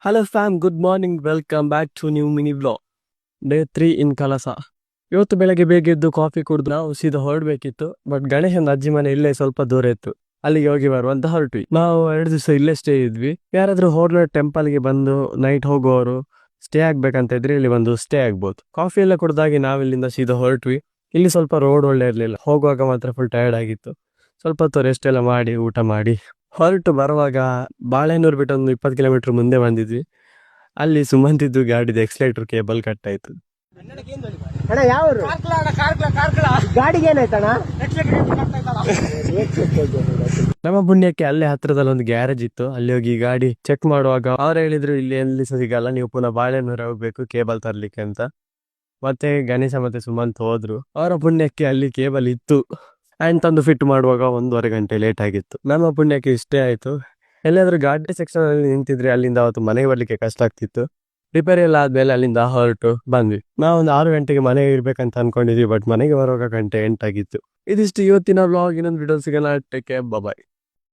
Hello fam, good morning. Welcome back to new mini blog. Day 3 in Kalasa. ಇವತ್ತು ಬೆಳಗ್ಗೆ ಬೇಗ ಎದ್ದು ಕಾಫಿ ಕುಡಿದು ನಾವು ಸೀದಾ ಹೊರಡ್ಬೇಕಿತ್ತು. ಬಟ್ ಗಣೇಶನ ಅಜ್ಜಿ ಮನೆ ಇಲ್ಲೇ ಸ್ವಲ್ಪ ದೂರ ಇತ್ತು. ಅಲ್ಲಿಗೆ ಹೋಗಿ ಬರುವಂತ ಹೊರಟ್ವಿ. ನಾವು 2 ದಿವಸ ಇಲ್ಲೇ ಸ್ಟೇ ಇದ್ವಿ. ಯಾರಾದ್ರೂ ಹೋರ್ನರ್ ಟೆಂಪಲ್ಗೆ ಬಂದು ನೈಟ್ ಹೋಗೋರು ಸ್ಟೇ ಆಗ್ಬೇಕಂತ ಇದ್ರೆ ಇಲ್ಲಿ ಬಂದು ಸ್ಟೇ ಆಗ್ಬೋದು. ಕಾಫಿ ಎಲ್ಲ ಕುಡ್ದಾಗಿ ನಾವಿಲ್ಲಿಂದ ಸೀದಾ ಹೊರಟ್ವಿ. ಇಲ್ಲಿ ಸ್ವಲ್ಪ ರೋಡ್ ಒಳ್ಳೆ ಇರ್ಲಿಲ್ಲ. ಹೋಗುವಾಗ ಮಾತ್ರ ಫುಲ್ ಟಯರ್ಡ್ ಆಗಿತ್ತು. ಸ್ವಲ್ಪ ಹೊತ್ತು ರೆಸ್ಟ್ ಎಲ್ಲ ಮಾಡಿ ಊಟ ಮಾಡಿ ಹೊರಟು ಬರುವಾಗ ಬಾಳೆನೂರು ಬಿಟ್ಟು ಒಂದು 20 ಕಿಲೋಮೀಟರ್ ಮುಂದೆ ಬಂದಿದ್ವಿ. ಅಲ್ಲಿ ಸುಮಂತಿದ್ದು ಗಾಡಿದ ಎಕ್ಸಲೇಟರ್ ಕೇಬಲ್ ಕಟ್ ಆಯ್ತು. ಅಣ್ಣ ಯಾವ ಗಾಡಿಗೆ ಏನಾಯ್ತಣ್ಣ? ನಮ್ಮ ಪುಣ್ಯಕ್ಕೆ ಅಲ್ಲೇ ಹತ್ರದಲ್ಲಿ ಒಂದು ಗ್ಯಾರೇಜ್ ಇತ್ತು. ಅಲ್ಲಿ ಹೋಗಿ ಗಾಡಿ ಚೆಕ್ ಮಾಡುವಾಗ ಅವ್ರು ಹೇಳಿದ್ರು ಇಲ್ಲಿ ಎಲ್ಲಿ ಸಿಗಲ್ಲ, ನೀವು ಪುನಃ ಬಾಳೆನೂರು ಹೋಗ್ಬೇಕು ಕೇಬಲ್ ತರ್ಲಿಕ್ಕೆ ಅಂತ. ಮತ್ತೆ ಗಣೇಶ ಮತ್ತೆ ಸುಮಂತ್ ಹೋದ್ರು. ಅವರ ಪುಣ್ಯಕ್ಕೆ ಅಲ್ಲಿ ಕೇಬಲ್ ಇತ್ತು ಅಂಡ್ ತಂದು ಫಿಟ್ ಮಾಡುವಾಗ 1.5 ಗಂಟೆ ಲೇಟ್ ಆಗಿತ್ತು. ನಮ್ಮ ಪುಣ್ಯಕ್ಕೆ ಇಷ್ಟೇ ಆಯ್ತು. ಎಲ್ಲಾದ್ರೂ ಗಾಡಿ ಸೆಕ್ಷನ್ ಅಲ್ಲಿ ನಿಂತಿದ್ರೆ ಅಲ್ಲಿಂದ ಅವತ್ತು ಮನೆಗೆ ಬರ್ಲಿಕ್ಕೆ ಕಷ್ಟ ಆಗ್ತಿತ್ತು. ರಿಪೇರಿ ಎಲ್ಲ ಆದ್ಮೇಲೆ ಅಲ್ಲಿಂದ ಹೊರಟು ಬಂದ್ವಿ. ನಾವೊಂದು 6 ಗಂಟೆಗೆ ಮನೆಗೆ ಇರ್ಬೇಕಂತ ಅನ್ಕೊಂಡಿದ್ವಿ. ಬಟ್ ಮನೆಗೆ ಬರುವಾಗ ಗಂಟೆ 8 ಆಗಿತ್ತು. ಇದಿಷ್ಟು ಇವತ್ತಿನ ವ್ಲಾಗ್. ಇನ್ನೊಂದು ವಿಡಿಯೋ ಸಿಗೋಣ. ಟೇಕ್ ಕೇರ್, ಬಾಯ್.